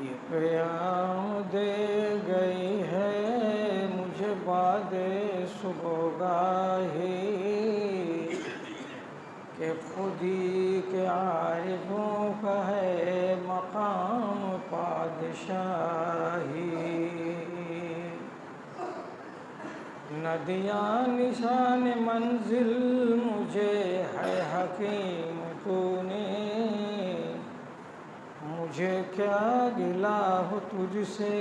ये क़याम दे गई है मुझे बादे सुबहगाही कि खुदी के आरिफों का है मकाम पादशाही। नदियाँ निशान मंजिल मुझे है हकीम तूने, मुझे क्या गिला हो तुझसे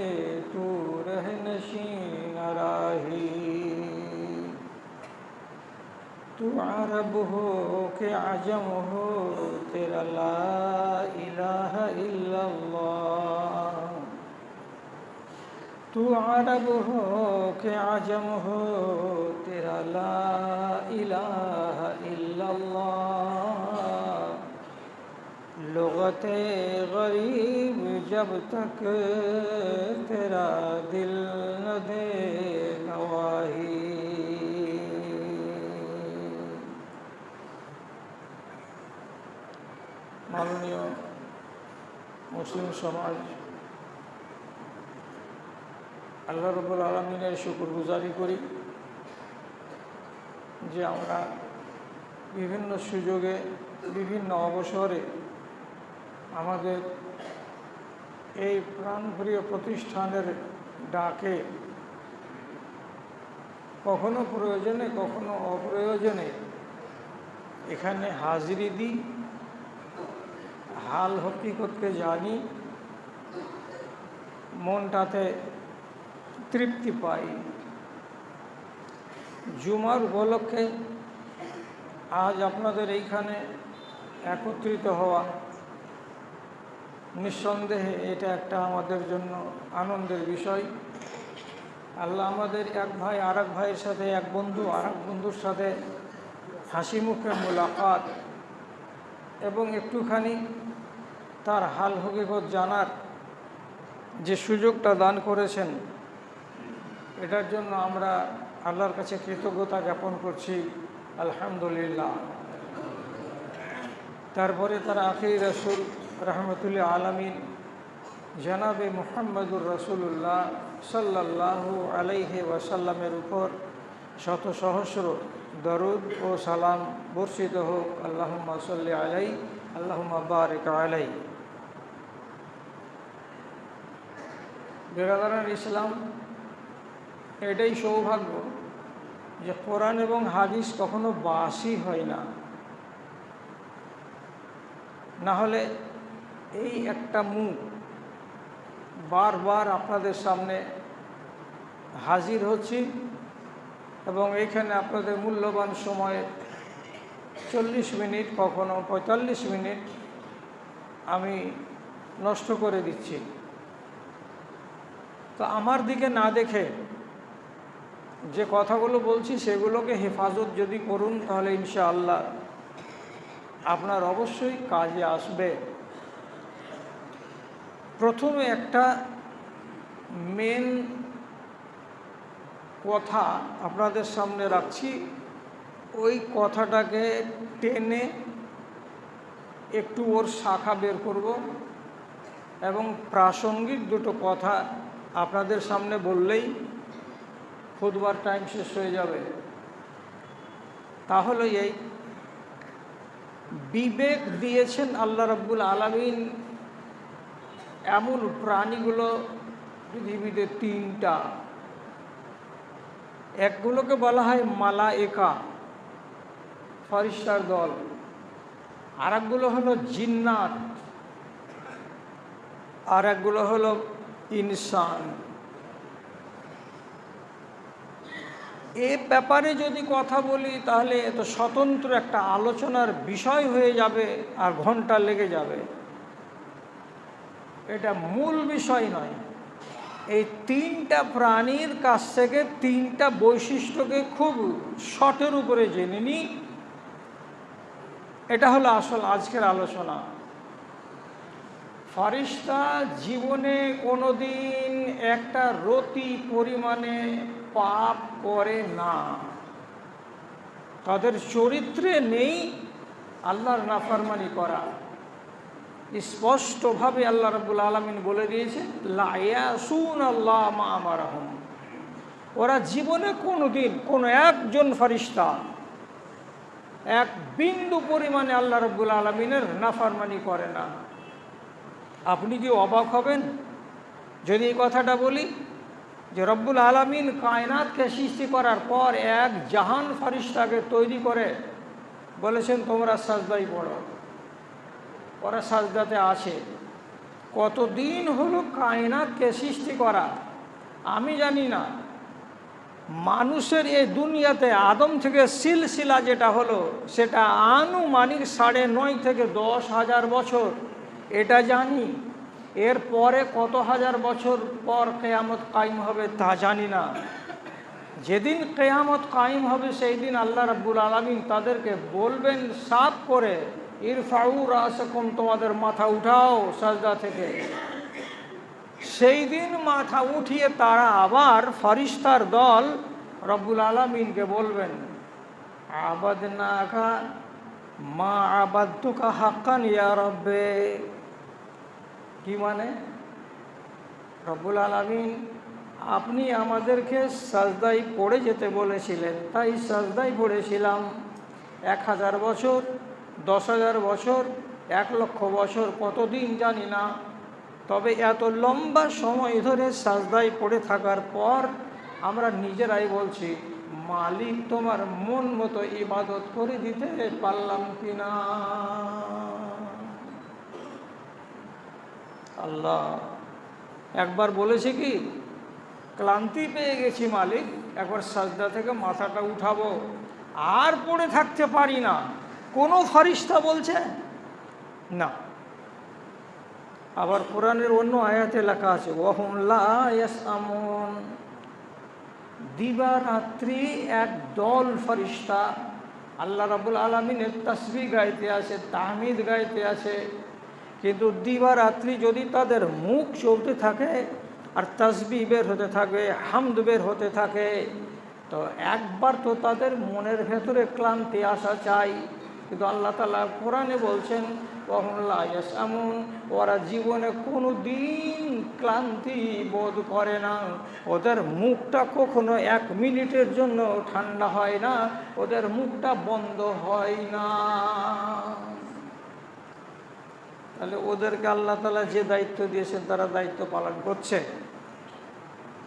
तू रहनशीन राही। तू अरब हो कि अजम हो तेरा ला इलाहा इल्लल्लाह। तू अरब हो कि अजम हो तेरा ला इलाहा इल्लल्लाह। लुग़ते गरीब जब तक तेरा दिल न दे गवाही। माननीय मुस्लिम समाज আল্লাহ রাব্বুল আলামিনের শুকরগুজারি করি যে আমরা বিভিন্ন সুযোগে বিভিন্ন অবসরে আমাদের এই প্রাণপ্রিয় প্রতিষ্ঠানের ডাকে কখনো প্রয়োজনে কখনো অপ্রয়োজনে এখানে হাজিরি দিই, হাল হকিকতকে জানি, মনটাতে তৃপ্তি পাই। জুমার উপলক্ষে আজ আপনাদের এইখানে একত্রিত হওয়া নিঃসন্দেহে এটা একটা আমাদের জন্য আনন্দের বিষয়। আল্লাহ আমাদের এক ভাই আর এক ভাইয়ের সাথে, এক বন্ধু আর এক বন্ধুর সাথে হাসি মুখে মোলাকাত এবং একটুখানি তার হাল হকিকত জানার যে সুযোগটা দান করেছেন, এটার জন্য আমরা আল্লাহর কাছে কৃতজ্ঞতা জ্ঞাপন করছি, আলহামদুলিল্লাহ। তারপরে তার আখির রাসূল রহমতুল্লাহ আলামিন জনাবে মুহাম্মদুর রাসূলুল্লাহ সাল্লাল্লাহু আলাইহি ওয়াসাল্লামের উপর শত সহস্র দরুদ ও সালাম বর্ষিত হোক। আল্লাহুম্মা সাল্লি আলাইহি আল্লাহুম্মা বারিক আলাইহি। বিরাদারান ইসলাম, এটাই সৌভাগ্য যে কোরআন এবং হাদিস কখনো বাসি হয় না। না হলে এই একটা মুখ বারবার আপনাদের সামনে হাজির হচ্ছি এবং এইখানে আপনাদের মূল্যবান সময় 40 মিনিট কখনো 45 মিনিট আমি নষ্ট করে দিচ্ছি। তো আমার দিকে না দেখে যে কথাগুলো বলছি সেগুলোকে হেফাজত যদি করুন তাহলে ইনশাআল্লাহ আপনার অবশ্যই কাজে আসবে। প্রথমে একটা মেন কথা আপনাদের সামনে রাখছি, ওই কথাটাকে টেনে একটু ওর শাখা বের করব এবং প্রাসঙ্গিক দুটো কথা আপনাদের সামনে বললেই খুতবার টাইম শেষ হয়ে যাবে। তাহলে এই বিবেক দিয়েছেন আল্লাহ রাব্বুল আলামিন এমন প্রাণীগুলো পৃথিবীতে 3টা। একগুলোকে বলা হয় মালায়েকা, ফেরেশতার দল, আর একগুলো হলো জিন্নাত, আর একগুলো হলো ইনসান। এ ব্যাপারে যদি কথা বলি তাহলে তো স্বতন্ত্র একটা আলোচনার বিষয় হয়ে যাবে আর ঘন্টা লেগে যাবে। এটা মূল বিষয় নয়। এই 3টা প্রাণীর কাছ থেকে 3টা বৈশিষ্ট্যকে খুব শর্টের উপরে জেনে নিই, এটা হলো আসল আজকের আলোচনা। ফেরেশতা জীবনে কোনোদিন একটা রতি পরিমাণে পাপ করে না। তাদের চরিত্রে নেই আল্লাহর নাফরমানি করা। স্পষ্টভাবে আল্লাহ রাব্বুল আলামিন বলে দিয়েছে, লা ইয়াসুনাল্লাহ মা আমারহুম, ওরা জীবনে কোনোদিন কোনো একজন ফেরেশতা এক বিন্দু পরিমাণে আল্লাহ রাব্বুল আলামিনের নাফরমানি করে না। আপনি কি অবাক হবেন যদি এই কথাটা বলি যে রব্বুল আলামিন কায়নাতকে সৃষ্টি করার পর এক জাহান ফেরেশতাকে তৈরি করে বলেছেন তোমরা সাজদায় পড়ো, ওরা সাজদাতে আছে। কতদিন হলো কায়নাতকে সৃষ্টি করা আমি জানি না। মানুষের এই দুনিয়াতে আদম থেকে সিলসিলা যেটা হলো সেটা আনুমানিক 9.5 থেকে 10,000 বছর, এটা জানি। এর পরে কত হাজার বছর পর কিয়ামত কায়েম হবে তা জানি না। যেদিন কিয়ামত কায়েম হবে সেই দিন আল্লাহ রাব্বুল আলামিন তাদেরকে বলবেন সাফ করে, ইরফাউ রাসাকুম, তোমাদের মাথা উঠাও সাজদা থেকে। সেই দিন মাথা উঠিয়ে তারা আবার ফেরেশতার দল রব্বুল আলামিনকে বলবেন, আবাদনাকা মা আবাদতুকা হাক্কান ইয়া রব্বে। কি মানে? রব্বুল আলামিন আপনি আমাদেরকে সাজদায় পড়ে যেতে বলেছিলেন, তাই সাজদায় পড়েছিলাম। 1000 বছর, 10,000 বছর, 1,00,000 বছর, কতদিন জানি না। তবে এত লম্বা সময় ধরে সাজদায় পড়ে থাকার পর আমরা নিজেরাই বলছি, মালিক তোমার মন মতো ইবাদত করে দিতে পারলাম কিনা। আল্লাহ একবার বলেছে কি, ক্লান্তি পেয়ে গেছি মালিক, একবার সাজদা থেকে মাথাটা উঠাবো, আর পড়ে থাকতে পারি না। কোনো ফেরেশতা বলছে না। আবার কোরআনের অন্য আয়াতে লেখা আছে, ওয়াহুম লা ইয়াসআমুন, দিবারাত্রি এক দল ফেরেশতা আল্লাহ রাব্বুল আলামিনের তাসবিহ গাইতে আছে, তাহমিদ গাইতে আছে, কিন্তু দিবারাত্রি যদি তাদের মুখ চলতে থাকে আর তাসবিহ বের হতে থাকে, হামদ বের হতে থাকে, তো একবার তো তাদের মনের ভেতরে ক্লান্তি আসা চাই। কিন্তু আল্লাহ তাআলা কোরআনে বলছেন, ওয়াহুম লা ইয়াসআমুন, ওরা জীবনে কোনো দিন ক্লান্তি বোধ করে না। ওদের মুখটা কখনো 1 মিনিটের জন্য ঠান্ডা হয় না, ওদের মুখটা বন্ধ হয় না। তাহলে ওদেরকে আল্লাহ তাআলা যে দায়িত্ব দিয়েছেন তারা দায়িত্ব পালন করছে।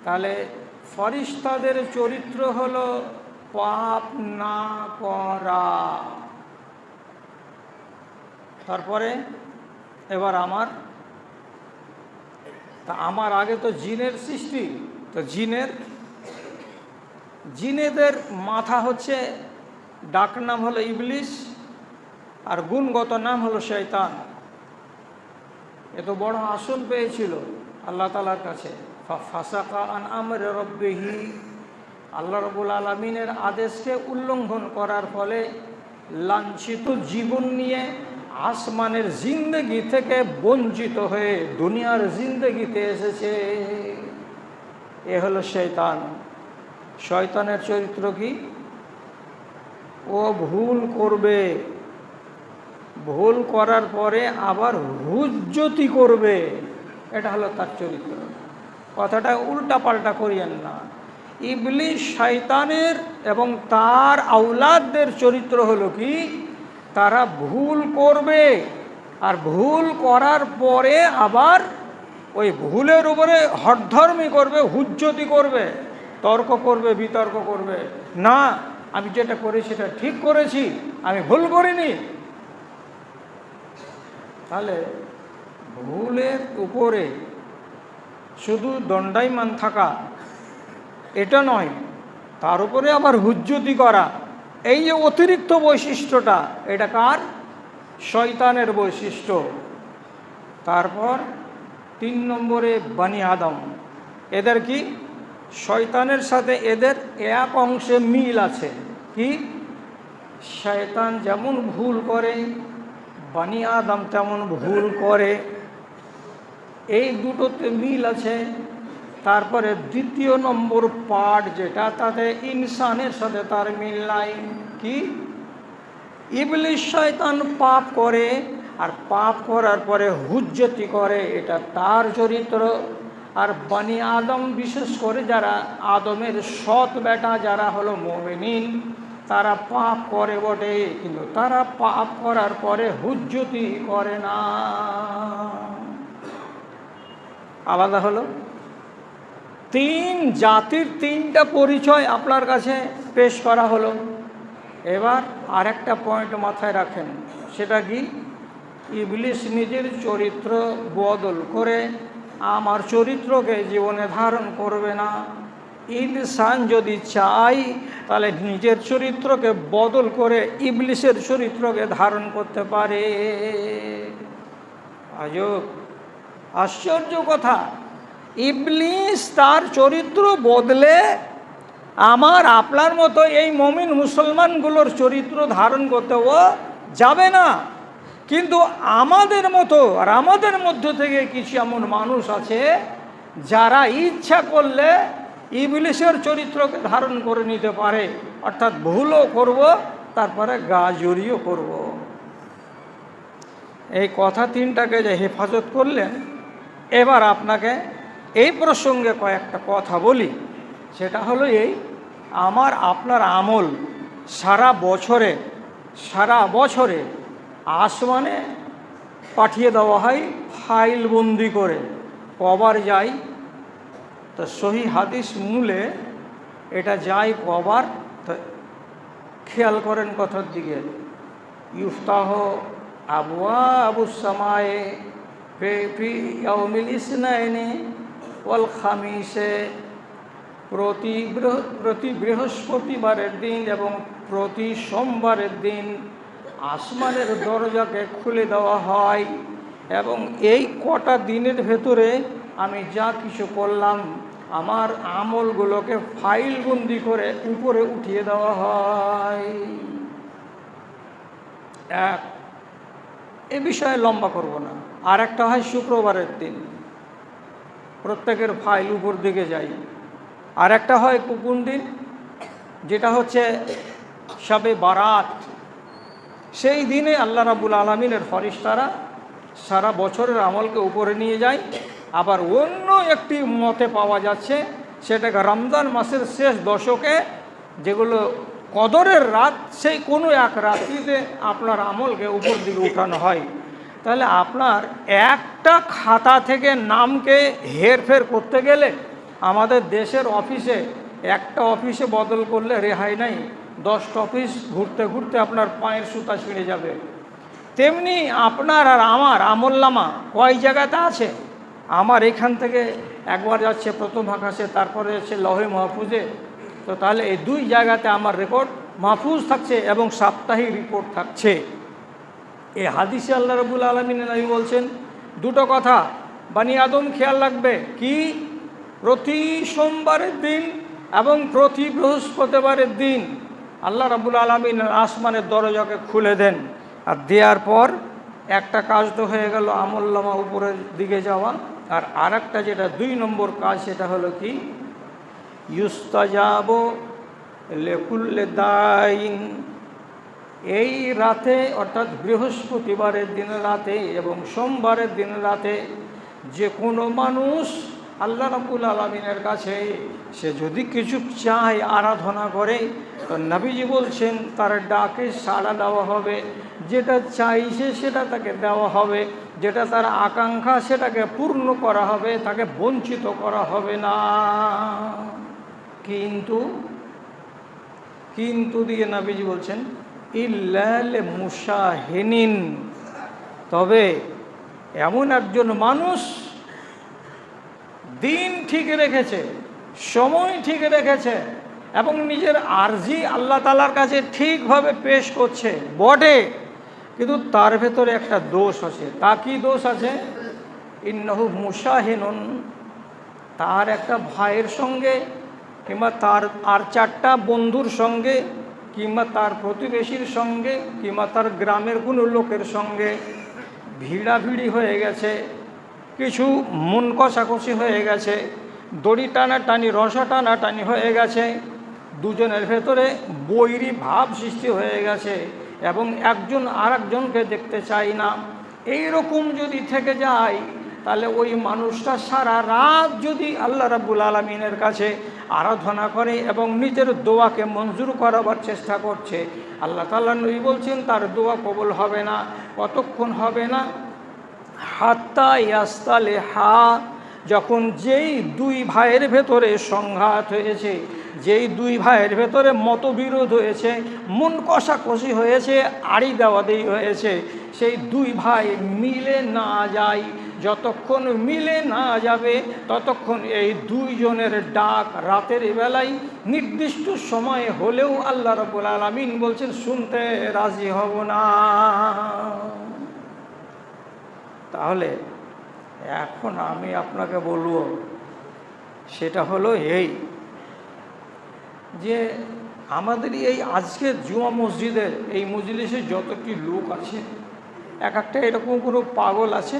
তাহলে ফেরেশতাদের চরিত্র হলো পাপ না করা। তারপরে এবার আমার আগে তো জিনের সৃষ্টি, তো জিনেদের মাথা হচ্ছে, ডাক নাম হলো ইবলিস আর গুণগত নাম হলো শয়তান। এ তো বড় আসন পেয়েছিল আল্লাহ তাআলার কাছে। ফাসাকা আন আমরি রাব্বিহি, আল্লাহ রাব্বুল আলামিনের আদেশকে উল্লঙ্ঘন করার ফলে লাঞ্ছিত জীবন নিয়ে আসমানের জিন্দেগি থেকে বঞ্চিত হয়ে দুনিয়ার জিন্দেগিতে এসেছে। এ হলো শয়তান। শয়তানের চরিত্র কি? ও ভুল করবে, ভুল করার পরে আবার হুজ্জতি করবে, এটা হলো তার চরিত্র। কথাটা উল্টা পাল্টা করিয়েন না। ইবলিস শয়তানের এবং তার আওলাদদের চরিত্র হলো কি? তারা ভুল করবে আর ভুল করার পরে আবার ওই ভুলের উপরে হঠধর্মী করবে, হুজ্জতি করবে, তর্ক করবে, বিতর্ক করবে। না, আমি যেটা করি সেটা ঠিক করেছি, আমি ভুল করিনি। তাহলে ভুলের উপরে শুধু দণ্ডায়মান থাকা এটা নয়, তার উপরে আবার হুজ্জতি করা, এই যে অতিরিক্ত বৈশিষ্ট্যটা, এটা কার? শয়তানের বৈশিষ্ট্য। তারপর 3 নম্বরে বনি আদম। এদের কি? শয়তানের সাথে এদের এক অংশে মিল আছে। কি? শয়তান যেমন ভুল করে বনি আদম তেমন ভুল করে, এই দুটোতে মিল আছে। তারপরে 2 নম্বর পার্ট যেটা, তাতে ইনসানের সাথে তার মিল নাই। কি? ইবলিস শয়তান পাপ করে আর পাপ করার পরে হুজ্জতি করে, এটা তার চরিত্র। আর বনি আদম, বিশেষ করে যারা আদমের সৎ বেটা, যারা হলো মুমিনিন, তারা পাপ করে বটে, কিন্তু তারা পাপ করার পরে হুজ্জতি করে না। আলাদা হলো। তিন জাতির তিনটা পরিচয় আপনার কাছে পেশ করা হলো। এবার আরেকটা পয়েন্ট মাথায় রাখেন, সেটা কি? ইবলিস নিজের চরিত্র বদল করে আমার চরিত্রকে জীবনে ধারণ করবে না। ইনসান যদি চাই তাহলে নিজের চরিত্রকে বদল করে ইবলিসের চরিত্রকে ধারণ করতে পারে। আজব, আশ্চর্য কথা। ইবলিস তার চরিত্র বদলে আমার আপনার মতো এই মুমিন মুসলমানগুলোর চরিত্র ধারণ করতেও যাবে না। কিন্তু আমাদের মতো আর আমাদের মধ্য থেকে কিছু এমন মানুষ আছে যারা ইচ্ছা করলে ইবলিসের চরিত্রকে ধারণ করে নিতে পারে, অর্থাৎ ভুলও করব, তারপরে গা জড়িয়েও করব। এই কথা তিনটাকে যে হেফাজত করলেন, এবার আপনাকে এই প্রসঙ্গে কয়েকটা কথা বলি। সেটা হলো এই, আমার আপনার আমল সারা বছরে আসমানে পাঠিয়ে দেওয়া হয় ফাইল বন্দি করে। কবার যায়? তো সহি হাদিস মূলে এটা যায় কবার, তো খেয়াল করেন কথার দিকে। ইফতাহ আবওয়াবুস সামায়ে ফি ইয়াউমিল ইসনাইনি ওয়াল খামিসে, প্রতি বৃহস্পতিবারের দিন এবং প্রতি সোমবারের দিন আসমানের দরজাকে খুলে দেওয়া হয়, এবং এই কটা দিনের ভেতরে আমি যা কিছু করলাম আমার আমলগুলোকে ফাইলবন্দি করে উপরে উঠিয়ে দেওয়া হয়। এ বিষয়ে লম্বা করব না। আর একটা হয় শুক্রবারের দিন, প্রত্যেকের ফাইল উপর দিকে যায়। আর একটা হয় কোন দিন? যেটা হচ্ছে শবে বারাত। সেই দিনে আল্লাহ রাব্বুল আলামিনের ফেরেশতারা সারা বছরের আমলকে উপরে নিয়ে যায়। আবার অন্য একটি মতে পাওয়া যাচ্ছে, সেটাকে রমজান মাসের শেষ দশকে, যেগুলো কদরের রাত, সেই কোনো এক রাত্রিতে আপনার আমলকে উপর দিকে উঠানো হয়। তাহলে আপনার একটা খাতা থেকে নামকে হেরফের করতে গেলে আমাদের দেশের অফিসে একটা অফিসে বদল করলে রেহাই নাই, 10টা অফিস ঘুরতে ঘুরতে আপনার পায়ের সুতা ছিঁড়ে যাবে। তেমনি আপনার আর আমার আমলনামা কয় জায়গাতে আছে? আমার এখান থেকে একবার যাচ্ছে প্রথম আকাশে, তারপরে যাচ্ছে লৌহে মাহফুজে। তো তাহলে এই দুই জায়গাতে আমার রেকর্ড মাহফুজ থাকছে এবং সাপ্তাহিক রিপোর্ট থাকছে। এই হাদিসে আল্লাহ রাব্বুল আলামিন নবী বলছেন দুটো কথা, বনি আদম খেয়াল রাখবে কি? প্রতি সোমবারের দিন এবং প্রতি বৃহস্পতিবারের দিন আল্লাহ রাব্বুল আলামিন আসমানের দরজাকে খুলে দেন। আর দেওয়ার পর একটা কাজ তো হয়ে গেল আমলনামা উপরের দিকে যাওয়া, আর আরেকটা যেটা 2 নম্বর কাজ, সেটা হলো কি? ইউস্তাজাবু লিকুল্লি দাইন। এই রাতে, অর্থাৎ বৃহস্পতিবারের দিন রাতে এবং সোমবারের দিন রাতে, যে কোনো মানুষ আল্লাহ রাব্বুল আলামিনের কাছে সে যদি কিছু চায়, আরাধনা করে, তো নবীজি বলছেন তার ডাকে সাড়া দেওয়া হবে। যেটা চাইছে সেটা তাকে দেওয়া হবে, যেটা তার আকাঙ্ক্ষা সেটাকে পূর্ণ করা হবে, তাকে বঞ্চিত করা হবে না। কিন্তু দিয়ে নবীজি বলছেন ইল্লাল মুশাহিনিন, তবে এমন একজন মানুষ দিন ঠিক রেখেছে, সময় ঠিক রেখেছে এবং নিজের আরজি আল্লাহ তাআলার কাছে ঠিকভাবে পেশ করছে বটে, কিন্তু তার ভেতরে একটা দোষ আছে। তা কি দোষ আছে? ইন্নাহু মুশাহিনুন, তার একটা ভাইয়ের সঙ্গে কিংবা তার আর 4টা বন্ধুর সঙ্গে কিংবা তার প্রতিবেশীর সঙ্গে কিংবা তার গ্রামের কোনো লোকের সঙ্গে ভিড়াভিড়ি হয়ে গেছে, কিছু মন কষাকষি হয়ে গেছে, দড়ি টানাটানি রসা টানাটানি হয়ে গেছে, দুজনের ভেতরে বৈরী ভাব সৃষ্টি হয়ে গেছে এবং একজন আর একজনকে দেখতে চায় না। এইরকম যদি থেকে যায়, তাহলে ওই মানুষটা সারা রাত যদি আল্লাহ রাব্বুল আলামিনের কাছে আরাধনা করে এবং নিজের দোয়াকে মঞ্জুর করাবার চেষ্টা করছে, আল্লাহ তাআলা নবী বলছেন তার দোয়া কবুল হবে না। কতক্ষণ হবে না? হাত্তা ইয়াস্তালিহা, যখন যেই দুই ভাইয়ের ভেতরে সংঘাত হয়েছে, যেই দুই ভাইয়ের ভেতরে মতবিরোধ হয়েছে, মন কষাকষি হয়েছে, আড়ি দেওয়াদেই হয়েছে, সেই দুই ভাই মিলে না যায়। যতক্ষণ মিলে না যাবে ততক্ষণ এই দুইজনের ডাক রাতের বেলায় নির্দিষ্ট সময়ে হলেও আল্লাহ রাব্বুল আলামিন বলছেন শুনতে রাজি হব না। তাহলে এখন আমি আপনাকে বলবো, সেটা হলো এই যে আমাদের এই আজকের জুমা মসজিদের এই মজলিসে যতটি লোক আছে, এক একটা এরকম কোনো পাগল আছে,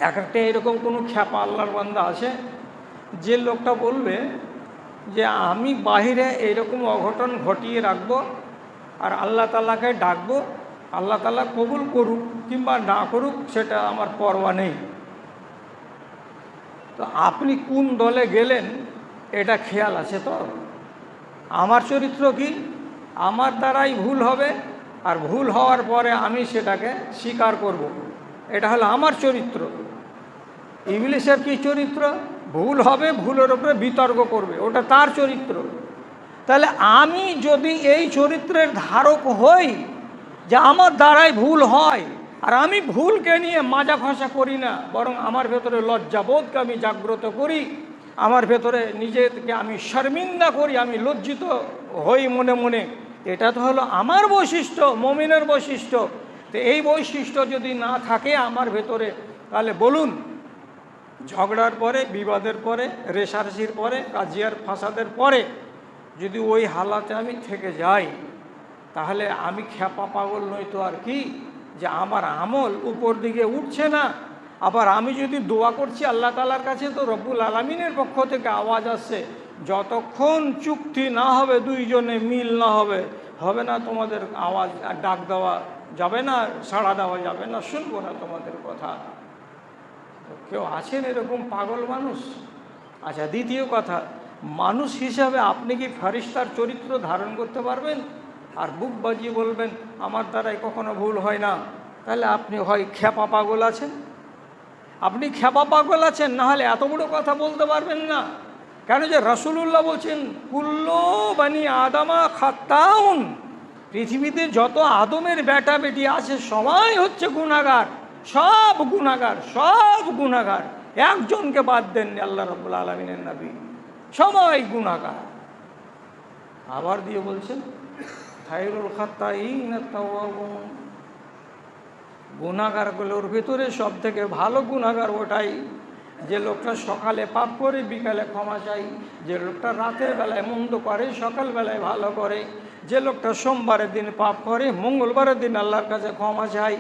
এক একটা এরকম কোনো খ্যাপা আল্লাহর বান্দা আছে, যে লোকটা বলবে যে আমি বাহিরে এইরকম অঘটন ঘটিয়ে রাখবো আর আল্লাহ তাআলাকে ডাকবো, আল্লাহ তাআলা কবুল করুক কিংবা না করুক সেটা আমার পরোয়া নেই। তো আপনি কোন দলে গেলেন এটা খেয়াল আছে তো? আমার চরিত্র কি? আমার দ্বারাই ভুল হবে, আর ভুল হওয়ার পরে আমি সেটাকে স্বীকার করব, এটা হলো আমার চরিত্র। ইবলিসের কি চরিত্র? ভুল হবে, ভুলের উপরে বিতর্ক করবে, ওটা তার চরিত্র। তাহলে আমি যদি এই চরিত্রের ধারক হই যে আমার দ্বারাই ভুল হয়, আর আমি ভুলকে নিয়ে মাজা ঘষা করি না, বরং আমার ভেতরে লজ্জাবোধকে আমি জাগ্রত করি, আমার ভেতরে নিজেকে আমি শর্মিন্দা করি, আমি লজ্জিত হই মনে মনে, এটা তো হলো আমার বৈশিষ্ট্য, মুমিনের বৈশিষ্ট্য। তো এই বৈশিষ্ট্য যদি না থাকে আমার ভেতরে, তাহলে বলুন, ঝগড়ার পরে, বিবাদের পরে, রেশারেশির পরে, কাজিয়ার ফাসাদের পরে যদি ওই হালাতে আমি থেকে যাই, তাহলে আমি খ্যাপা পাগল নই তো আর কি, যে আমার আমল উপর দিকে উঠছে না। আবার আমি যদি দোয়া করছি আল্লাহ তাআলার কাছে, তো রব্বুল আলামিনের পক্ষ থেকে আওয়াজ আসছে, যতক্ষণ চুক্তি না হবে, দুইজনে মিল না হবে, হবে না তোমাদের আওয়াজ, আর ডাক দেওয়া যাবে না, সাড়া দেওয়া যাবে না, শুনবো না তোমাদের কথা। কেউ আছেন এরকম পাগল মানুষ? আচ্ছা, দ্বিতীয় কথা, মানুষ হিসাবে আপনি কি ফারিস্তার চরিত্র ধারণ করতে পারবেন? আর বুক বাজিয়ে বলবেন আমার দ্বারাই কখনো ভুল হয় না? তাহলে আপনি হয় খ্যাপা পাগল আছেন, আপনি খ্যাপা পাগল আছেন, না হলে এত বড় কথা বলতে পারবেন না। কেন যে রাসূলুল্লাহ বলছেন কুল্লু বানি আদামা খাত্তাউন, পৃথিবীতে যত আদমের বেটা বেটি আছে সবাই হচ্ছে গুনাহগার, সব গুনাহগার, সব গুনাহগার, একজনকে বাদ দেননি আল্লাহ রাব্বুল আলামিনের নবী, সবাই গুনাহগার। আবার দিয়ে বলছেন খায়রুল খাত্তাইন আত-তাওয়াবুন, গুনাহগারগুলোর ভিতরে সব থেকে ভালো গুনাহগার ওটাই যে লোকটা সকালে পাপ করে বিকালে ক্ষমা চাই, যে লোকটা রাতের বেলায় মন্দ করে সকালবেলায় ভালো করে, যে লোকটা সোমবারের দিন পাপ করে মঙ্গলবারের দিন আল্লাহর কাছে ক্ষমা চাই।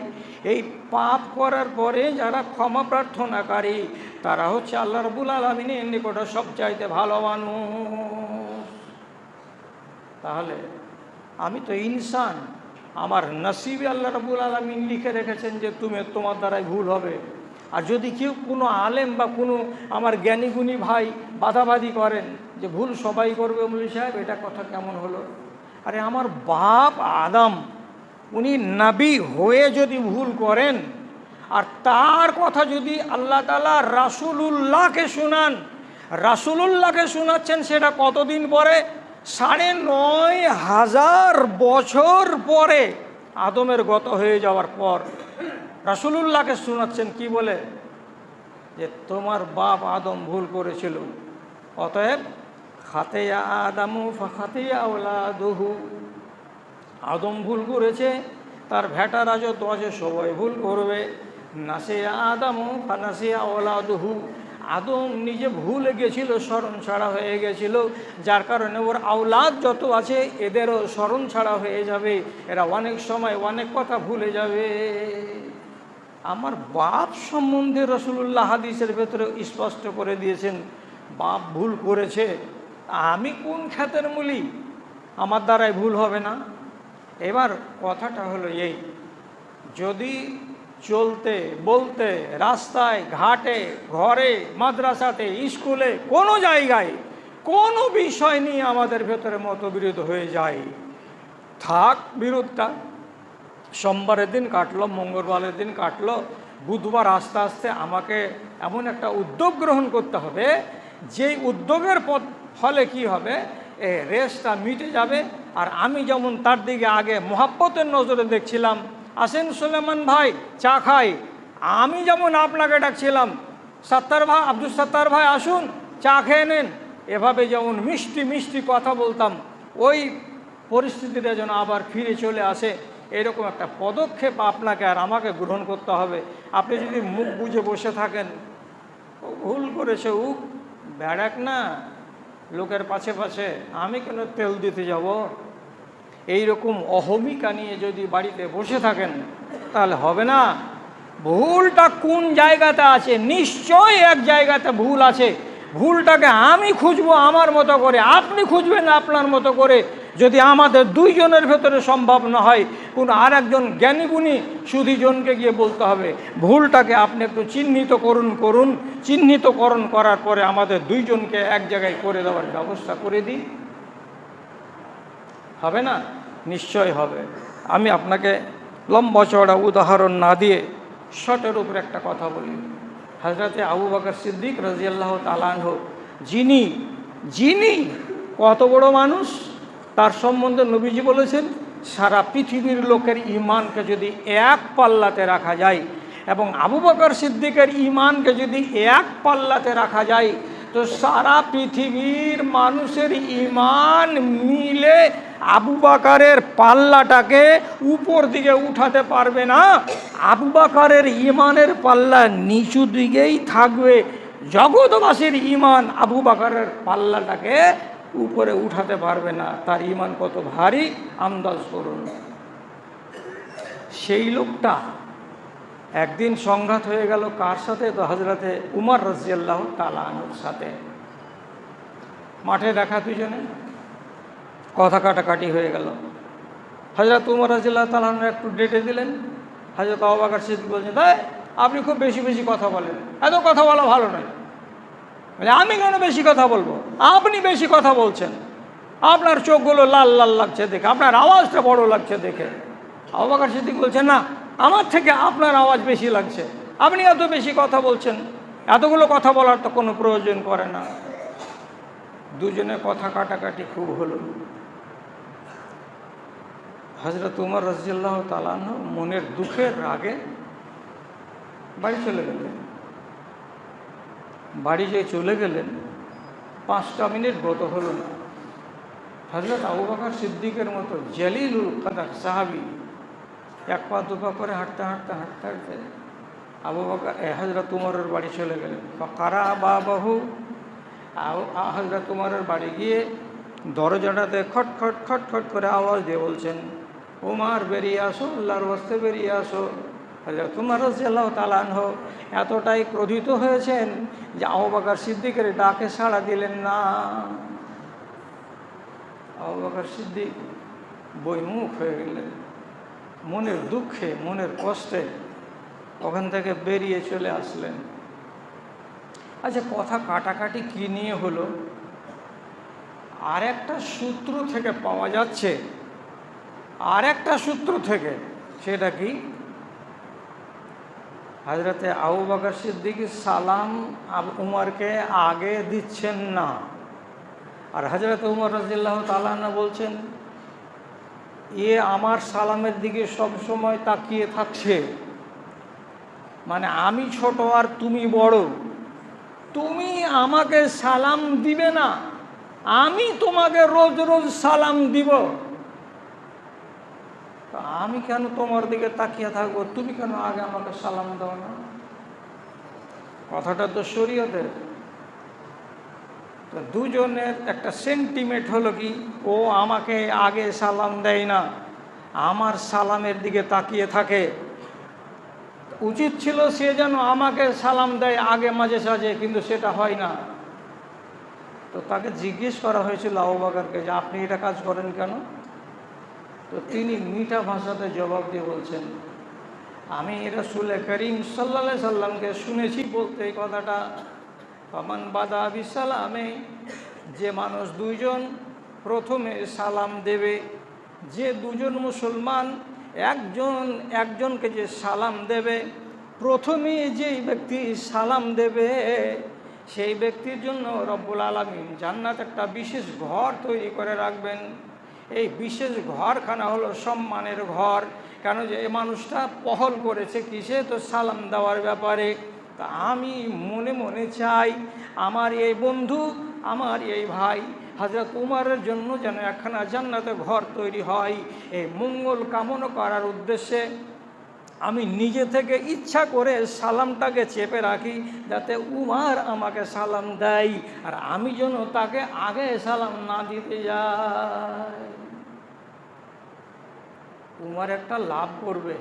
এই পাপ করার পরে যারা ক্ষমা প্রার্থনাকারী তারা হচ্ছে আল্লাহ রাব্বুল আলামিনের নিকটে সবচাইতে ভালো মানুষ। তাহলে আমি তো ইনসান, আমার নসিবে আল্লাহ রাব্বুল আলামিন লিখে রেখেছেন যে তোমার দ্বারাই ভুল হবে। আর যদি কেউ কোনো আলেম বা কোনো আমার জ্ঞানীগুণী ভাই বাধাবাধি করেন যে ভুল সবাই করবে, মৌলভী সাহেব এটা কথা কেমন হলো? আরে আমার বাপ আদম, উনি নবী হয়ে যদি ভুল করেন, আর তার কথা যদি আল্লাহ তাআলা রাসূলুল্লাহকে শোনান, রাসূলুল্লাহকে শোনাচ্ছেন, সেটা কতদিন পরে? ৯,৫০০ বছর পরে, আদমের গত হয়ে যাওয়ার পর রাসূলুল্লাহকে শোনাচ্ছেন কি বলে? যে তোমার বাপ আদম ভুল করেছিল, অতএব খাতিয়া আদামু ফাখাতিয়া আওলাদুহু, আদম ভুল করেছে, তার ভেটারা যত আছে সবাই ভুল করবে। নাসিয়া আদামু ফানাসিয়া আওলাদুহু, আদম নিজে ভুলে গেছিল, স্মরণ ছাড়া হয়ে গেছিল, যার কারণে ওর আওলাদ যত আছে এদেরও স্মরণ ছাড়া হয়ে যাবে, এরা অনেক সময় অনেক কথা ভুলে যাবে। আমার বাপ সম্বন্ধে রাসূলুল্লাহ হাদিসের ভেতরে স্পষ্ট করে দিয়েছেন বাপ ভুল করেছে, আমি কোন খ্যাতের মূলি? আমার দ্বারাই ভুল হবে না। এবার কথাটা হলো এই, যদি চলতে বলতে, রাস্তায় ঘাটে, ঘরে, মাদ্রাসাতে, স্কুলে, কোনো জায়গায় কোনো বিষয় নিয়ে আমাদের ভেতরে মতবিরোধ হয়ে যায়। থাক বিরোধটা, সোমবারের দিন কাটলো, মঙ্গলবারের দিন কাটলো, বুধবার আস্তে আস্তে আমাকে এমন একটা উদ্যোগ গ্রহণ করতে হবে, যেই উদ্যোগের ফলে কি হবে, রেসটা মিটে যাবে। আর আমি যেমন তার দিকে আগে মোহাব্বতের নজরে দেখছিলাম, আসেন সুলেমান ভাই চা খাই, আমি যেমন আপনাকে ডাকছিলাম সাত্তার ভাই, আব্দুল সাত্তার ভাই আসুন চা খেয়ে নেন, এভাবে যেমন মিষ্টি মিষ্টি কথা বলতাম, ওই পরিস্থিতিটা যেন আবার ফিরে চলে আসে, এরকম একটা পদক্ষেপ আপনাকে আর আমাকে গ্রহণ করতে হবে। আপনি যদি মুখ বুজে বসে থাকেন, ও ভুল করেছে, ও বেড়াক না, লোকের পাশে পাশে আমি কেন তেল দিতে যাব, এইরকম অহমিকা নিয়ে যদি বাড়িতে বসে থাকেন তাহলে হবে না। ভুলটা কোন জায়গাতে আছে, নিশ্চয়ই এক জায়গাতে ভুল আছে, ভুলটাকে আমি খুঁজবো আমার মতো করে, আপনি খুঁজবেন আপনার মতো করে। যদি আমাদের দুইজনের ভেতরে সম্ভব না হয়, কোন আর একজন জ্ঞানীগুণী সুধীজনকে গিয়ে বলতে হবে, ভুলটাকে আপনি একটু চিহ্নিতকরণ চিহ্নিতকরণ করার পরে আমাদের দুইজনকে এক জায়গায় করে দেওয়ার ব্যবস্থা করে দিই। হবে না? নিশ্চয় হবে। আমি আপনাকে লম্বা চওড়া উদাহরণ না দিয়ে শর্টের উপরে একটা কথা বলি। হযরতে আবু বকর সিদ্দিক রাদিয়াল্লাহু তাআলা আনহু, যিনি কত বড় মানুষ, তার সম্বন্ধে নবীজি বলেছেন, সারা পৃথিবীর লোকের ঈমানকে যদি এক পাল্লাতে রাখা যায় এবং আবু বকর সিদ্দিকের ঈমানকে যদি এক পাল্লাতে রাখা যায়, তো সারা পৃথিবীর মানুষের ঈমান মিলে আবু বকরের পাল্লাটাকে উপর দিকে উঠাতে পারবে না। আবু বকরের ঈমানের পাল্লা নিচু দিকেই থাকবে। জগৎবাসীর ঈমান আবু বকরের পাল্লাটাকে উপরে উঠাতে পারবে না। তার ঈমান কত ভারী আন্দাজ করুন। সেই লোকটা একদিন সংঘাত হয়ে গেল কার সাথে? তো হযরতে উমর রাদিয়াল্লাহু তাআলা আনহুর সাথে। মাঠে দেখা, দুজনে কথা কাটাকাটি হয়ে গেল। হযরত উমর রাদিয়াল্লাহু তাআলা আনহু একটু ডেটে দিলেন। হযরত আবু বকর সিদ্দিক বলছেন, তাই আপনি খুব বেশি বেশি কথা বলেন, এত কথা বলা ভালো নয়। বলে, আমি কেন বেশি কথা বলবো? আপনি বেশি কথা বলছেন, আপনার চোখগুলো লাল লাল লাগছে দেখে, আপনার আওয়াজটা বড় লাগছে দেখে। আবু বকর সিদ্দিক বলছেন, না, আমার থেকে আপনার আওয়াজ বেশি লাগছে, আপনি এত বেশি কথা বলছেন, এতগুলো কথা বলার তো কোনো প্রয়োজন পড়ে না। দুজনে কথা কাটাকাটি খুব হলো। হযরত উমর রাদিয়াল্লাহু তাআলা আনহু মনের দুঃখের রাগে বাড়ি চলে গেলেন। বাড়ি যে চলে গেলেন, 5টা মিনিট গত হলো না, হযরত আবু বকর সিদ্দিকের মতো জলিলুল কদর সাহাবী এক পা দুপা করে হাঁটতে হাঁটতে হাঁটতে হাঁটতে আবু বকর হযরত উমরের বাড়ি চলে গেলেন। ফাকারা বাবাহু, হযরত উমরের বাড়ি গিয়ে দরজাটাতে খটখট খটখট করে আওয়াজ দিয়ে বলছেন, উমর বেরিয়ে আসো, আল্লাহর ওয়াস্তে বেরিয়ে আসো। হযরত উমর রাদিয়াল্লাহু তাআলা আনহু এতটাই ক্রোধিত হয়েছেন যে আবু বকর সিদ্দিকের ডাকে সাড়া দিলেন না। আবু বকর সিদ্দিক বইমুখ হয়ে গেলেন, মনের দুঃখে মনের কষ্টে ওখান থেকে বেরিয়ে চলে আসলেন। আচ্ছা, কথা কাটাকাটি কী নিয়ে হলো? আর একটা সূত্র থেকে পাওয়া যাচ্ছে, আর একটা সূত্র থেকে। সেটা কি? হযরতে আবু বকর সিদ্দিক সালাম উমরকে আগে দিচ্ছেন না, আর হযরত উমর রাদিয়াল্লাহু তাআলা আনহু বলছেন, এ আমার সালামের দিকে সব সময় তাকিয়ে থাকছে, মানে আমি ছোট আর তুমি বড়, তুমি আমাকে সালাম দিবে না, আমি তোমাকে রোজ রোজ সালাম দিব, আমি কেন তোমার দিকে তাকিয়ে থাকবো? তুমি কেন আগে আমাকে সালাম দাও না? কথাটা তো শরীয়তের। তো দুজনের একটা সেন্টিমেন্ট হলো কি, ও আমাকে আগে সালাম দেয় না, আমার সালামের দিকে তাকিয়ে থাকে। উচিত ছিল সে যেন আমাকে সালাম দেয় আগে মাঝে সাঝে, কিন্তু সেটা হয় না। তো তাকে জিজ্ঞেস করা হয়েছিল আবু বকরকে যে আপনি এটা কাজ করেন কেন? তো তিনি মিঠা ভাষাতে জবাব দিয়ে বলছেন, আমি রাসূল করিম সাল্লাল্লাহু আলাইহি সাল্লামকে শুনেছি বলতে এই কথাটা, ফামান বাদা বিসালামে, যে মানুষ দুইজন প্রথমে সালাম দেবে, যে দুজন মুসলমান একজনকে যে সালাম দেবে, প্রথমে যেই ব্যক্তি সালাম দেবে সেই ব্যক্তির জন্য রব্বুল আলামিন জান্নাত একটা বিশেষ ঘর তৈরি করে রাখবেন। এই বিশেষ ঘরখানা হলো সম্মানের ঘর। কেন যে এই মানুষটা পহল করেছে কিসে, তো সালাম দেওয়ার ব্যাপারে। তা আমি মনে মনে চাই আমার এই বন্ধু, আমার এই ভাই হযরত উমরের জন্য যেন একখানা জান্নাতে ঘর তৈরি হয়। এই মঙ্গল কামনা করার উদ্দেশ্যে আমি নিজে থেকে ইচ্ছা করে সালামটাকে চেপে রাখি, যাতে উমর আমাকে সালাম দেয় আর আমি যেন তাকে আগে সালাম না দিতে যাই। উমর একটা লাভ করবে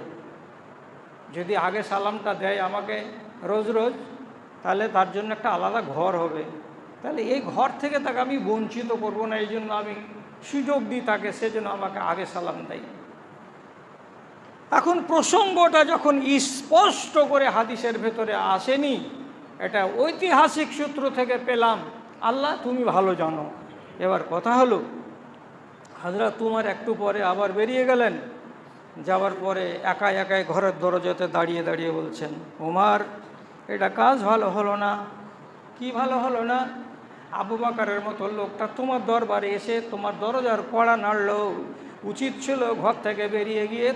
যদি আগে সালামটা দেয় আমাকে রোজ রোজ, তাহলে তার জন্য একটা আলাদা ঘর হবে। তাহলে এই ঘর থেকে তাকে আমি বঞ্চিত করব না, এই জন্য আমি সুযোগ দিই তাকে, সেজন্য আমাকে আগে সালাম দেয়। এখন প্রসঙ্গটা যখন স্পষ্ট করে হাদিসের ভেতরে আসেনি, এটা ঐতিহাসিক সূত্র থেকে পেলাম, আল্লাহ তুমি ভালো জানো। এবার কথা হলো, হযরত উমর একটু পরে আবার বেরিয়ে গেলেন। যাওয়ার পরে একাই একাই ঘরের দরজাতে দাঁড়িয়ে দাঁড়িয়ে বলছেন, উমর এটা কাজ ভালো হলো না। কি ভালো হলো না? আবু বকরের মতো লোকটা তোমার দরবারে এসে তোমার দরজার কড়া নাড়ল, উচিত ছিল ঘর থেকে বেরিয়ে গিয়ে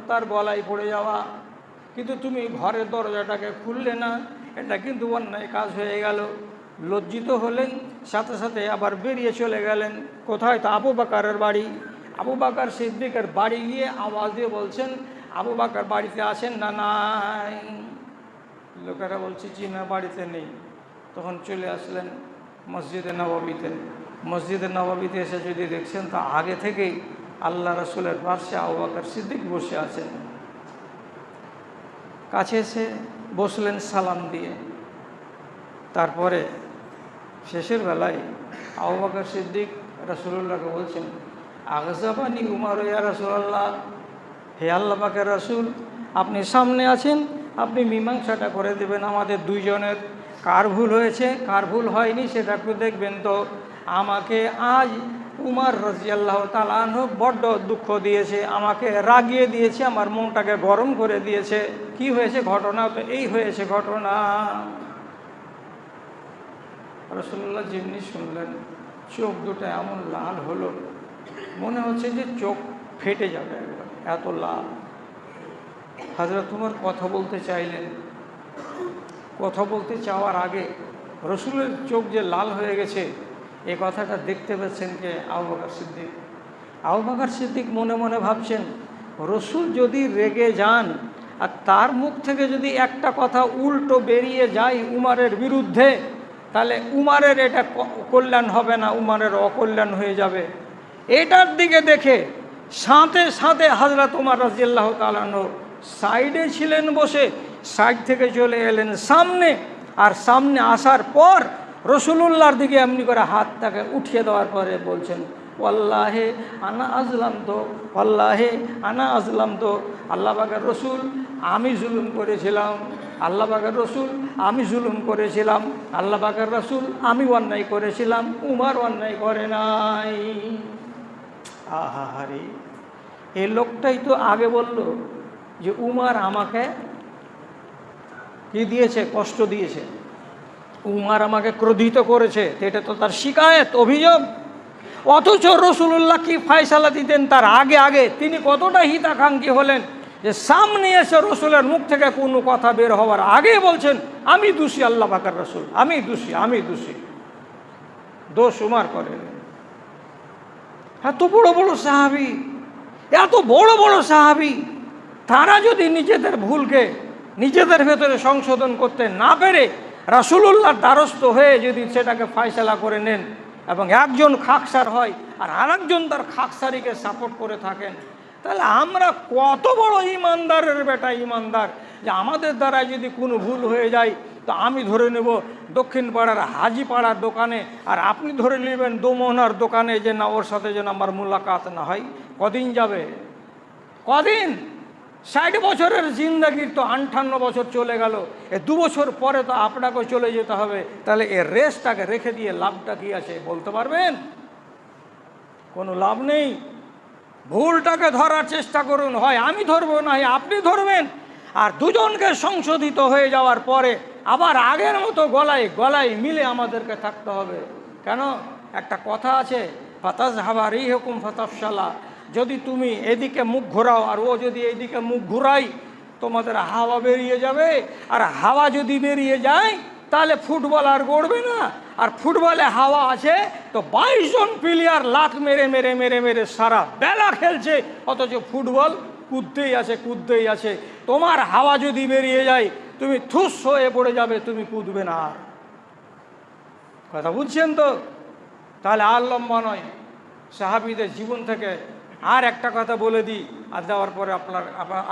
তার গলায় পড়ে যাওয়া, কিন্তু তুমি ঘরের দরজাটাকে খুললে না, এটা কিন্তু অন্যায় কাজ হয়ে গেল। লজ্জিত হলেন, সাথে সাথে আবার বেরিয়ে চলে গেলেন। কোথায়? তো আবু বকরের বাড়ি। আবু বকর সিদ্দিকের বাড়ি গিয়ে আওয়াজ দিয়ে বলছেন, আবু বকর বাড়িতে আছেন না? নাই। লোকেরা বলছে জি না, বাড়িতে নেই। তখন চলে আসলেন মসজিদে নববীতে। মসজিদে নববীতে এসে যদি দেখছেন তা আগে থেকেই আল্লাহ রাসূলের পাশে আবু বকর সিদ্দিক বসে আছেন। কাছে এসে বসলেন সালাম দিয়ে। তারপরে শেষের বেলায় আবু বকর সিদ্দিক রাসূলুল্লাহকে বলছেন, আগজাবানি উমর ইয়া রাসূলুল্লাহ, হে আল্লাহ পাকের রাসূল, আপনি সামনে আছেন, আপনি মীমাংসাটা করে দেবেন আমাদের দুইজনের। কার ভুল হয়েছে কার ভুল হয়নি সেটা একটু দেখবেন তো। আমাকে আজ উমর রাদিয়াল্লাহু তাআলা আনহু বড্ড দুঃখ দিয়েছে, আমাকে রাগিয়ে দিয়েছে, আমার মনটাকে গরম করে দিয়েছে। কি হয়েছে ঘটনা? তো এই হয়েছে ঘটনা। রাসূলুল্লাহ যেমনি শুনলেন, চোখ দুটো এমন লাল হলো, মনে হচ্ছে যে চোখ ফেটে যাবে একবার, এত লাল। হযরত উমর কথা বলতে চাইলেন। কথা বলতে চাওয়ার আগে রসুলের চোখ যে লাল হয়ে গেছে, এই কথাটা দেখতে পেয়েছেন কে? আবু বকর সিদ্দিক। আবু বকর সিদ্দিক মনে মনে ভাবছেন, রসুল যদি রেগে যান আর তার মুখ থেকে যদি একটা কথা উল্টো বেরিয়ে যায় উমরের বিরুদ্ধে, তাহলে উমরের এটা কল্যাণ হবে না, উমরের অকল্যাণ হয়ে যাবে। এটার দিকে দেখে সাথে সাথে হযরত উমর রাদিয়াল্লাহু তাআলা আনহু সাইডে ছিলেন বসে, সাইড থেকে চলে এলেন সামনে। আর সামনে আসার পর রসুলুল্লাহর দিকে এমনি করে হাতটাকে উঠিয়ে দেওয়ার পরে বলছেন, ওয়াল্লাহে আনা আজলাম তো, ওয়াল্লাহে আনা আজলাম তো। আল্লাহ পাকের রসুল, আমি জুলুম করেছিলাম। আল্লাহ পাকের রসুল, আমি জুলুম করেছিলাম। আল্লাহ পাকের রসুল, আমি অন্যায় করেছিলাম, উমর অন্যায় করে নাই। আহারে, এই লোকটাই তো আগে বলল যে উমর আমাকে কি দিয়েছে? কষ্ট দিয়েছে। উমর আমাকে ক্রোধিত করেছে, এটা তো তার শিকায়েত, অভিযোগ। অথচ রসুলুল্লাহ কি ফয়সালা দিতেন তার আগে আগে তিনি কতটা হিতাকাঙ্ক্ষী হলেন যে সামনে এসে রসুলের মুখ থেকে কোনো কথা বের হওয়ার আগে বলছেন, আমি দোষী, আল্লাহ পাকের রসুল, আমি দোষী, আমি দোষী। দোষ উমর করেন। এত বড় বড় সাহাবী, এত বড় বড় সাহাবী, তারা যদি নিজেদের ভুলকে নিজেদের ভেতরে সংশোধন করতে না পেরে রাসূলুল্লাহর দ্বারস্থ হয়ে যদি সেটাকে ফয়সালা করে নেন এবং একজন খাকসার হয় আর আরেকজন তার খাকসারিকে সাপোর্ট করে থাকেন, তাহলে আমরা কত বড় ইমানদারের বেটা ইমানদার যে আমাদের দ্বারা যদি কোনো ভুল হয়ে যায় তো আমি ধরে নেব দক্ষিণ পাড়ার হাজি পাড়ার দোকানে, আর আপনি ধরে নেবেন দোমোহনার দোকানে, যে না ওর সাথে যেন আমার মুলাকাত না হয়। কদিন যাবে? কদিন? 60 বছরের জিন্দাগির তো 58 বছর চলে গেল, 2 বছর পরে তো আপনাকেও চলে যেতে হবে, তাহলে এর রেসটাকে রেখে দিয়ে লাভটা কি আছে বলতে পারবেন? কোনো লাভ নেই। ভুলটাকে ধরার চেষ্টা করুন, হয় আমি ধরবো না হয় আপনি ধরবেন, আর দুজনকে সংশোধিত হয়ে যাওয়ার পরে আবার আগের মতো গলায় গলায় মিলে আমাদেরকে থাকতে হবে। কেন? একটা কথা আছে, ফাতাজ হাবারি হুকুম ফাতাফশালা, যদি তুমি এদিকে মুখ ঘোরাও আর ও যদি এইদিকে মুখ ঘুরাই, তোমাদের হাওয়া বেরিয়ে যাবে, আর হাওয়া যদি বেরিয়ে যায় তাহলে ফুটবল আর গড়বে না। আর ফুটবলে হাওয়া আছে তো 22 জন প্লেয়ার লাত মেরে মেরে মেরে মেরে সারা বেলা খেলছে, অথচ ফুটবল কুদতেই আছে কুদতেই আছে। তোমার হাওয়া যদি বেরিয়ে যায় তুমি থুস হয়ে পড়ে যাবে, তুমি কুদবে না। আর কথা বুঝছেন তো? তাহলে আর লম্বা নয়, সাহাবীদের জীবন থেকে আর একটা কথা বলে দিই, আর দেওয়ার পরে আপনার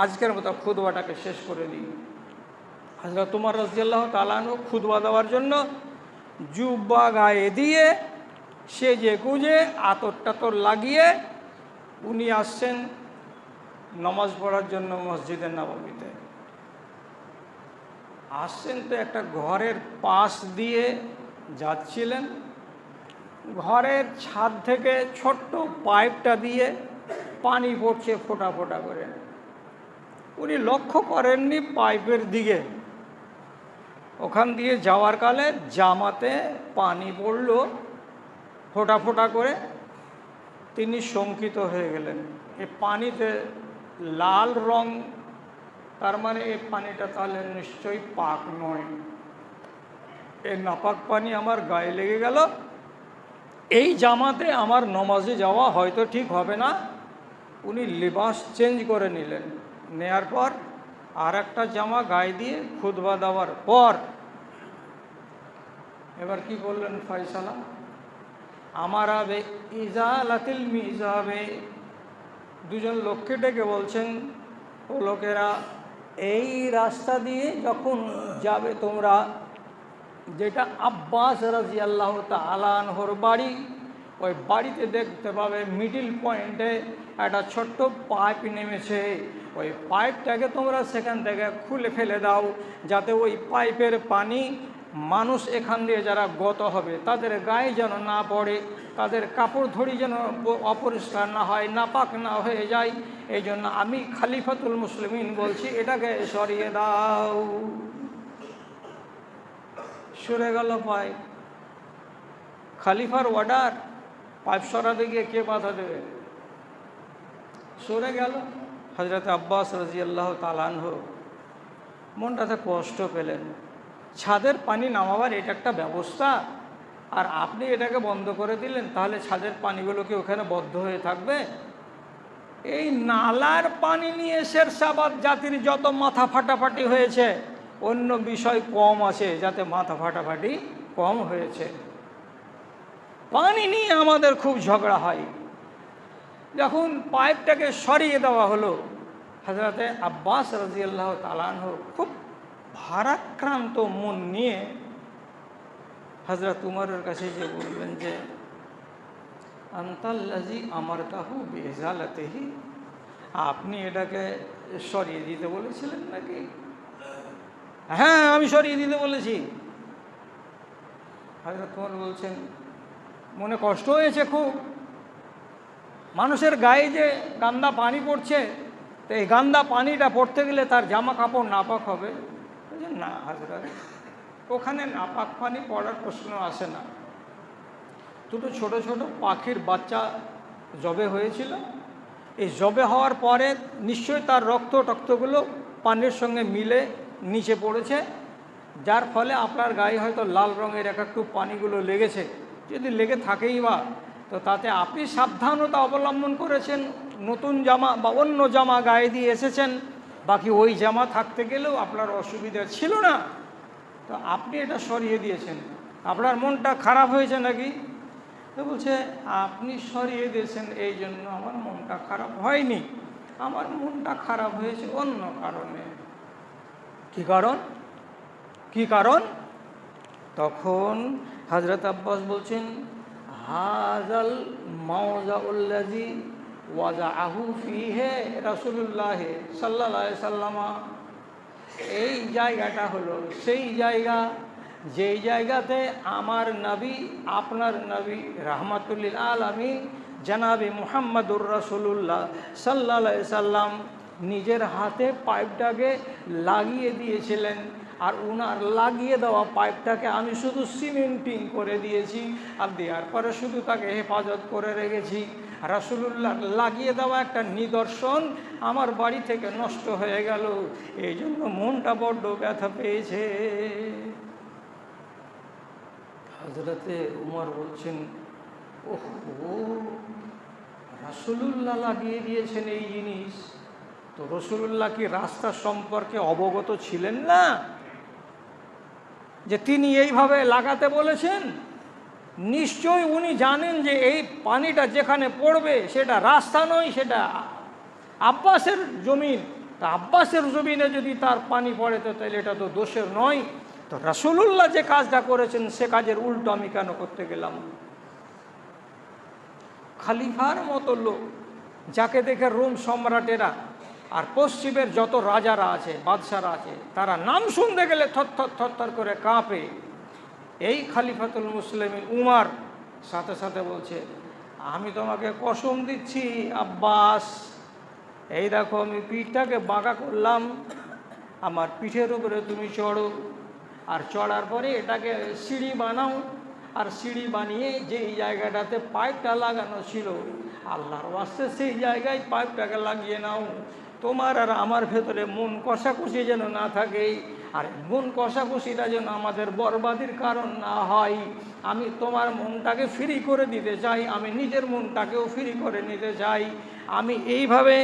আজকের মতো খুতবাটাকে শেষ করে দিই। হযরত ওমর রাদিয়াল্লাহু তাআলা আনহু খুতবা দেওয়ার জন্য জুব্বা গায়ে দিয়ে সেজে গুজে আতর টাতর লাগিয়ে উনি আসছেন নামাজ পড়ার জন্য মসজিদে নববীতে। আসছেন তো একটা ঘরের পাশ দিয়ে যাচ্ছিলেন, ঘরের ছাদ থেকে ছোট্ট পাইপটা দিয়ে পানি পড়ছে ফোঁটা ফোঁটা করে। উনি লক্ষ্য করেননি পাইপের দিকে, ওখান দিয়ে যাওয়ার কালে জামাতে পানি পড়ল ফোঁটা ফোঁটা করে। তিনি শঙ্কিত হয়ে গেলেন, এই পানিতে লাল রং, তার মানে এই পানিটা তাহলে নিশ্চয়ই পাক নয়, এই নাপাক পানি আমার গায়ে লেগে গেল, এই জামাতে আমার নমাজে যাওয়া হয়তো ঠিক হবে না। উনি লিবাস চেঞ্জ করে নিলেন, নেয়ার পর আর একটা জামা গায়ে দিয়ে খুতবা দেওয়ার পর এবার কি বললেন ফয়সালা, আমার আবে ইজালাতিল মিজাবে, দুজন লোককে ডেকে বলছেন, ও লোকেরা এই রাস্তা দিয়ে যখন যাবে তোমরা, যেটা আব্বাস রাদিয়াল্লাহু তাআলা আনহুর বাড়ি, ওই বাড়িতে দেখতে পাবে মিডিল পয়েন্টে একটা ছোট্ট পাইপ নেমেছে, ওই পাইপটাকে তোমরা সেখান থেকে খুলে ফেলে দাও, যাতে ওই পাইপের পানি মানুষ এখান দিয়ে যারা গত হবে তাদের গায়ে যেন না পড়ে, তাদের কাপড় ধরি যেন অপরিষ্কার না হয়, নাপাক না হয়ে যায়। এই জন্য আমি খলিফাতুল মুসলিমিন বলছি এটাকে সরিয়ে দাও। সরে গেল পাইপ, খলিফার অর্ডার, পাইপ সরাতে গিয়ে কে বাধা দেবে? সরে গেল। হযরত আব্বাস রাদিয়াল্লাহু তাআলা আনহু মনটাতে কষ্ট পেলেন, ছাদের পানি নামাবার এটা একটা ব্যবস্থা, আর আপনি এটাকে বন্ধ করে দিলেন, তাহলে ছাদের পানিগুলো কি ওখানে বদ্ধ হয়ে থাকবে? এই নালার পানি নিয়ে শেরশাবাদ জাতির যত মাথা ফাটাফাটি হয়েছে, অন্য বিষয় কম আছে যাতে মাথা ফাটাফাটি কম হয়েছে। পানি নিয়ে আমাদের খুব ঝগড়া হয়। যখন পাইপটাকে সরিয়ে দেওয়া হলো, হযরতে আব্বাস রাদিয়াল্লাহু তাআলা আনহু খুব ভারাক্রান্ত মন নিয়ে হযরত উমরের কাছে যে বললেন যে আনতাল্লাযী আমারতাহু বিইজালাতিহি, আপনি এটাকে সরিয়ে দিতে বলেছিলেন নাকি? হ্যাঁ, আমি সরিয়ে দিতে বলেছি। হযরত উমর বলছেন, মনে কষ্ট হয়েছে খুব, মানুষের গায়ে যে গান্দা পানি পড়ছে, তো এই গান্দা পানিটা পড়তে গেলে তার জামা কাপড় নাপাক হবে। না হযরত, ওখানে নাপাক পানি পড়ার প্রশ্ন আসে না। দুটো ছোট ছোট পাখির বাচ্চা জবে হয়েছিল, এই জবে হওয়ার পরে নিশ্চয়ই তার রক্তগুলো পানির সঙ্গে মিলে নিচে পড়েছে, যার ফলে আপনার গায়ে হয়তো লাল রঙের একটু পানিগুলো লেগেছে। যদি লেগে থাকেই বা, তো তাতে আপনি সাবধানতা অবলম্বন করেছেন, নতুন জামা বা অন্য জামা গায়ে দিয়ে এসেছেন, বাকি ওই জামা থাকতে গেলেও আপনার অসুবিধা ছিল না, তো আপনি এটা সরিয়ে দিয়েছেন। আপনার মনটা খারাপ হয়েছে নাকি? তো বলছে, আপনি সরিয়ে দিয়েছেন এই জন্য আমার মনটা খারাপ হয়নি, আমার মনটা খারাপ হয়েছে অন্য কারণে। কি কারণ? কি কারণ? তখন হযরত আব্বাস বলছেন, হাযাল মাওজাউল্লাযী ওয়াদাহু ফিহে রাসূলুল্লাহ সাল্লাল্লাহু আলাইহি সাল্লাম। এই জায়গাটা হলো সেই জায়গা যেই জায়গাতে আমার নবী, আপনার নবী রাহমাতুল লিল আলামিন জনাবে মুহাম্মদুর রাসূলুল্লাহ সাল্লাল্লাহু আলাইহি সাল্লাম নিজের হাতে পাইপটাকে লাগিয়ে দিয়েছিলেন। আর উনার লাগিয়ে দেওয়া পাইপটাকে আমি শুধু সিমেন্টিং করে দিয়েছি, আর দেওয়ার পরে শুধু তাকে হেফাজত করে রেখেছি। রাসূলুল্লাহ লাগিয়ে দেওয়া একটা নিদর্শন আমার বাড়ি থেকে নষ্ট হয়ে গেল, এই জন্য মনটা বড্ড ব্যথা পেয়েছে। হযরতে উমর বলছেন, ওহো, রাসূলুল্লাহ লাগিয়ে দিয়েছেন এই জিনিস, তো রাসূলুল্লাহ কি রাস্তা সম্পর্কে অবগত ছিলেন না যে তিনি এইভাবে লাগাতে বলেছেন? নিশ্চয়ই উনি জানেন যে এই পানিটা যেখানে পড়বে সেটা রাস্তা নয়, সেটা আব্বাসের জমিন। তা আব্বাসের জমিনে যদি তার পানি পড়ে তো তাহলে এটা তো দোষের নয়। তো রাসূলুল্লাহ যে কাজটা করেছেন সে কাজের উল্টো আমি কেন করতে গেলাম? খলিফার মতো লোক, যাকে দেখে রোম সম্রাটেরা আর পশ্চিমের যত রাজারা আছে, বাদশারা আছে, তারা নাম শুনতে গেলে থরথর করে কাঁপে, এই খলিফাতুল মুসলিমিন উমর সাথে সাথে বলছে, আমি তোমাকে কসম দিচ্ছি আব্বাস, এই দেখো আমি পিঠটাকে বাঁকা করলাম, আমার পিঠের উপরে তুমি চড়ো, আর চড়ার পরে এটাকে সিঁড়ি বানাও, আর সিঁড়ি বানিয়ে যেই জায়গাটাতে পাইপটা লাগানো ছিল আল্লাহর ওয়াস্তে সেই জায়গায় পাইপটাকে লাগিয়ে নাও। তোমার আর আমার ভেতরে মন কষাকষি যেন না থাকে, আর মন কষাকষিটা যেন আমাদের বরবাদির কারণ না হয়। আমি তোমার মনটাকে ফ্রি করে দিতে চাই, আমি নিজের মনটাকেও ফ্রি করে নিতে চাই। আমি এইভাবে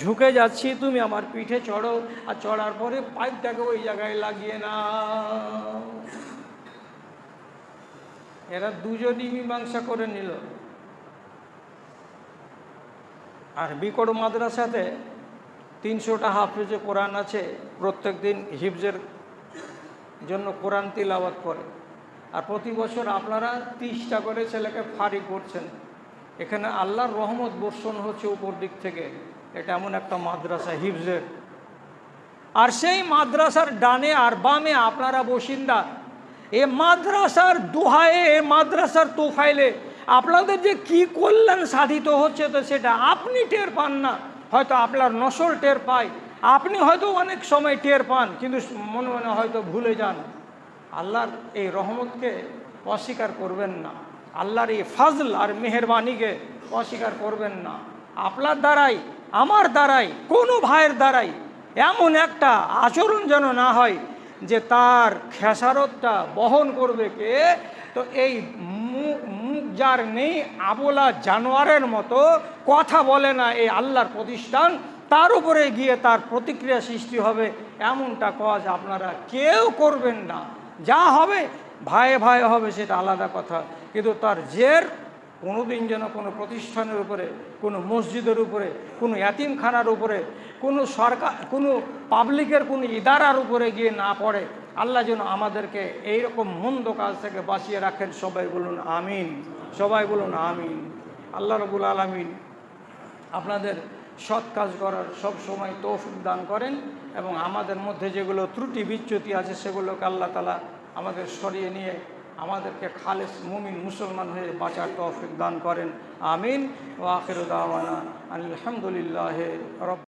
ঝুঁকে যাচ্ছি, তুমি আমার পিঠে চড়ো, আর চড়ার পরে পাইপটাকে ওই জায়গায় লাগিয়ে নাও। এরা দুজনই মীমাংসা করে নিল। আর বিকট মাদ্রাসাতে 300টা হাফেজে কোরআন আছে, প্রত্যেক দিন হিফজের জন্য কোরআন তিলাওয়াত করে। আর প্রতি বছর আপনারা 30টা করে ছেলেকে ফাঁড়ি করছেন। এখানে আল্লাহর রহমত বর্ষণ হচ্ছে উপর দিক থেকে। এটা এমন একটা মাদ্রাসা হিফজের। আর সেই মাদ্রাসার ডানে আর বামে আপনারা বসিন্দা। এ মাদ্রাসার দোহায়ে, এ মাদ্রাসার তোফাইলে আপনাদের যে কি কল্যাণ সাধিত হচ্ছে, তো সেটা আপনি টের পান না, হয়তো আপনার নসল টের পায়, আপনি হয়তো অনেক সময় টের পান, কিন্তু মনে মনে হয়তো ভুলে যান। আল্লাহর এই রহমতকে অস্বীকার করবেন না, আল্লাহর এই ফাজল আর মেহেরবানিকে অস্বীকার করবেন না। আপনার দ্বারাই, আমার দ্বারাই, কোনো ভাইয়ের দ্বারাই এমন একটা আচরণ যেন না হয় যে তার খেসারতটা বহন করবে কে? তো এই মুখ যার নেই, আবোলা জানোয়ারের মতো কথা বলে না এই আল্লাহর প্রতিষ্ঠান, তার উপরে গিয়ে তার প্রতিক্রিয়া সৃষ্টি হবে, এমনটা কাজ আপনারা কেউ করবেন না। যা হবে ভাইয়ে ভাইয়ে হবে, সেটা আলাদা কথা, কিন্তু তার জের কোনোদিন যেন কোনো প্রতিষ্ঠানের উপরে, কোনো মসজিদের উপরে, কোনো ইয়াতিমখানার উপরে, কোনো সরকার, কোনো পাবলিকের কোনো ইদারার উপরে গিয়ে না পড়ে। আল্লাহ যেন আমাদেরকে এইরকম মন্দ কাজ থেকে বাঁচিয়ে রাখেন। সবাই বলুন আমিন, সবাই বলুন আমিন। আল্লাহ রাব্বুল আলামিন আপনাদের সৎ কাজ করার সব সময় তৌফিক দান করেন, এবং আমাদের মধ্যে যেগুলো ত্রুটি বিচ্যুতি আছে সেগুলোকে আল্লাহ তাআলা আমাদের সরিয়ে নিয়ে আমাদেরকে খালেস মুমিন মুসলমান হয়ে বাঁচার তৌফিক দান করেন। আমিন। ওয়া আখিরু দাওয়ানা আলহামদুলিল্লাহি রাব্বিল